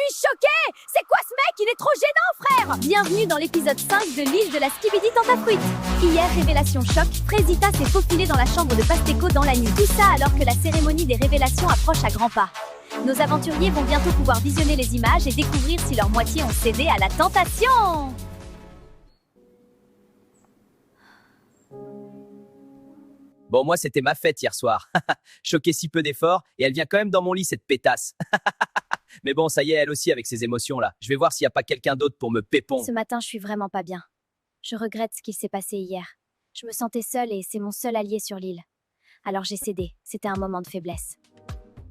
suis choquée! C'est quoi ce mec? Il est trop gênant, frère! Bienvenue dans l'épisode 5 de l'île de la Skibidi Tentafruit. Hier, révélation choc, Frésita s'est faufilée dans la chambre de Pastéco dans la nuit. Tout ça alors que la cérémonie des révélations approche à grands pas. Nos aventuriers vont bientôt pouvoir visionner les images et découvrir si leur moitié ont cédé à la tentation. Bon, moi, c'était ma fête hier soir. Choqué si peu d'efforts, et elle vient quand même dans mon lit, cette pétasse. Mais bon, ça y est, elle aussi, avec ses émotions-là. Je vais voir s'il n'y a pas quelqu'un d'autre pour me pépon. Ce matin, je suis vraiment pas bien. Je regrette ce qui s'est passé hier. Je me sentais seule et c'est mon seul allié sur l'île. Alors j'ai cédé. C'était un moment de faiblesse.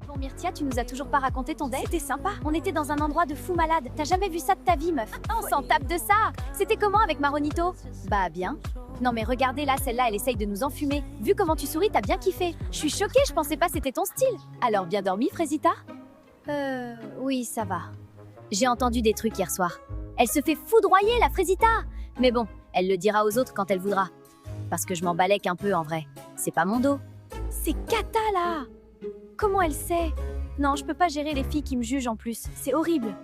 Bon, Myrtia, tu nous as toujours pas raconté ton date? C'était sympa. On était dans un endroit de fou malade. T'as jamais vu ça de ta vie, meuf? On s'en tape de ça. C'était comment avec Maronito? Bah, bien. Non mais regardez là, celle-là, elle essaye de nous enfumer. Vu comment tu souris, t'as bien kiffé. Je suis choquée, je pensais pas c'était ton style. Alors, bien dormi, Frésita? Oui, ça va. J'ai entendu des trucs hier soir. Elle se fait foudroyer, la Frésita. Mais bon, elle le dira aux autres quand elle voudra. Parce que je m'en balèque un peu, en vrai. C'est pas mon dos. C'est Kata, là. Comment elle sait? Non, je peux pas gérer les filles qui me jugent en plus. C'est horrible.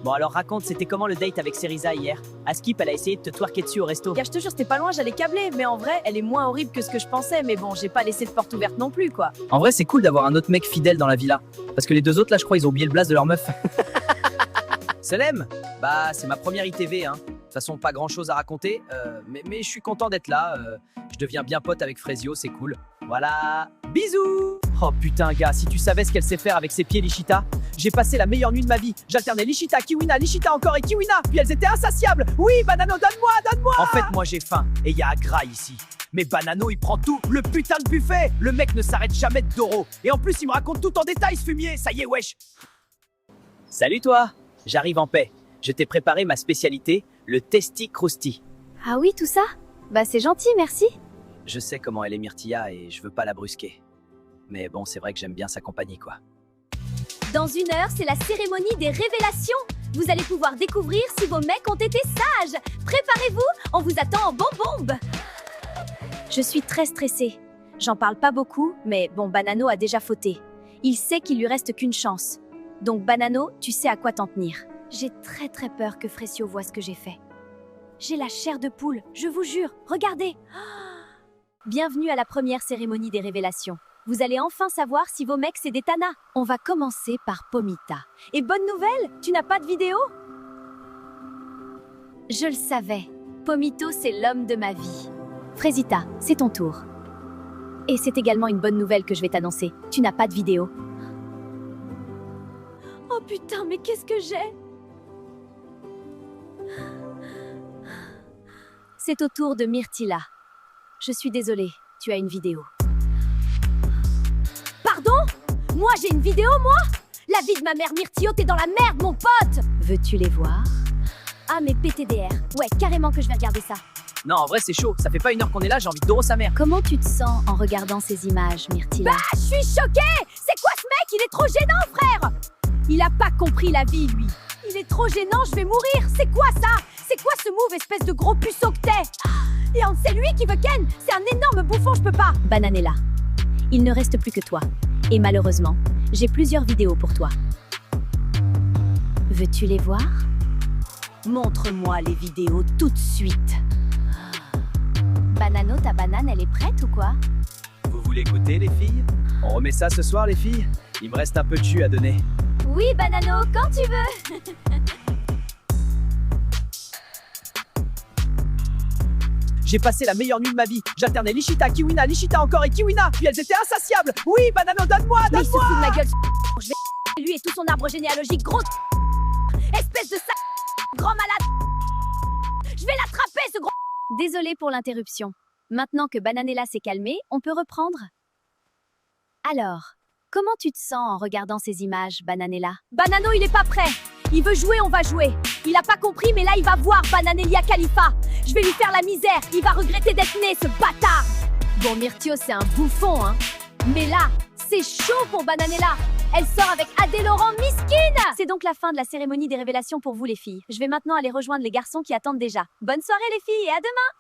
Bon, alors raconte, c'était comment le date avec Cerisa hier? Askip, elle a essayé de te twerker dessus au resto. Gars, je te jure, c'était pas loin, j'allais câbler. Mais en vrai, elle est moins horrible que ce que je pensais. Mais bon, j'ai pas laissé de porte ouverte non plus, quoi. En vrai, c'est cool d'avoir un autre mec fidèle dans la villa. Parce que les deux autres, là, je crois, ils ont oublié le blaze de leur meuf. Salem? Bah, c'est ma première ITV, hein. De toute façon, pas grand chose à raconter, mais je suis content d'être là. Je deviens bien pote avec Frésio, c'est cool. Voilà, bisous! Oh putain, gars, si tu savais ce qu'elle sait faire avec ses pieds, Lichita. J'ai passé la meilleure nuit de ma vie. J'alternais Lichita, Kiwina, Lichita encore et Kiwina. Puis elles étaient insatiables. Oui, Banano, donne-moi, donne-moi! En fait, moi j'ai faim et y a Agra ici. Mais Banano, il prend tout, le putain de buffet. Le mec ne s'arrête jamais de Doro. Et en plus, il me raconte tout en détail, ce fumier. Ça y est, wesh. Salut toi, j'arrive en paix. Je t'ai préparé ma spécialité, le Testi Crousti. Ah oui, tout ça? Bah c'est gentil, merci. Je sais comment elle est Myrtilla et je veux pas la brusquer. Mais bon, c'est vrai que j'aime bien sa compagnie, quoi. Dans 1 heure, c'est la cérémonie des révélations. Vous allez pouvoir découvrir si vos mecs ont été sages. Préparez-vous, on vous attend en bombe. Je suis très stressée. J'en parle pas beaucoup, mais bon, Banano a déjà fauté. Il sait qu'il lui reste qu'une chance. Donc Banano, tu sais à quoi t'en tenir. J'ai très peur que Frésio voie ce que j'ai fait. J'ai la chair de poule, je vous jure, regardez. Bienvenue à la première cérémonie des révélations. Vous allez enfin savoir si vos mecs c'est des tanas. On va commencer par Pomita. Et bonne nouvelle, tu n'as pas de vidéo? Je le savais. Pomito, c'est l'homme de ma vie. Frésita, c'est ton tour. Et c'est également une bonne nouvelle que je vais t'annoncer. Tu n'as pas de vidéo. Oh putain, mais qu'est-ce que j'ai? C'est au tour de Myrtilla. Je suis désolée, tu as une vidéo. Pardon? Moi j'ai une vidéo, moi? La vie de ma mère Myrtio, t'es dans la merde, mon pote! Veux-tu les voir? Ah, mais PTDR. Ouais, carrément que je vais regarder ça. Non, en vrai, c'est chaud. Ça fait pas 1 heure qu'on est là, j'ai envie de Doro sa mère. Comment tu te sens en regardant ces images, Myrtilla? Bah, je suis choquée! C'est quoi ce mec? Il est trop gênant, frère! Il a pas compris la vie, lui. Il est trop gênant, je vais mourir. C'est quoi ça? C'est quoi ce move, espèce de gros puceau que t'es? Et c'est lui qui veut Ken. C'est un énorme bouffon, je peux pas. Bananella, il ne reste plus que toi. Et malheureusement, j'ai plusieurs vidéos pour toi. Veux-tu les voir? Montre-moi les vidéos tout de suite. Banano, ta banane, elle est prête ou quoi? Vous voulez goûter, les filles? On remet ça ce soir, les filles? Il me reste un peu de jus à donner. Oui, Banano, quand tu veux. J'ai passé la meilleure nuit de ma vie. J'alternais Lichita, Kiwina, Lichita encore et Kiwina. Puis elles étaient insatiables. Oui, Banano, donne-moi, Mais il se donne-moi! fout de ma gueule. Je vais lui et tout son arbre généalogique, gros. Espèce de grand malade. Je vais l'attraper, ce gros. Désolée pour l'interruption. Maintenant que Bananella s'est calmée, on peut reprendre. Alors, comment tu te sens en regardant ces images, Bananella? Banano, il est pas prêt. Il veut jouer, on va jouer. Il a pas compris, mais là, il va voir Bananelia Khalifa. Je vais lui faire la misère. Il va regretter d'être né, ce bâtard. Bon, Myrtio, c'est un bouffon, hein. Mais là, c'est chaud pour Bananella. Elle sort avec Adé Laurent Miskine. C'est donc la fin de la cérémonie des révélations pour vous, les filles. Je vais maintenant aller rejoindre les garçons qui attendent déjà. Bonne soirée, les filles, et à demain.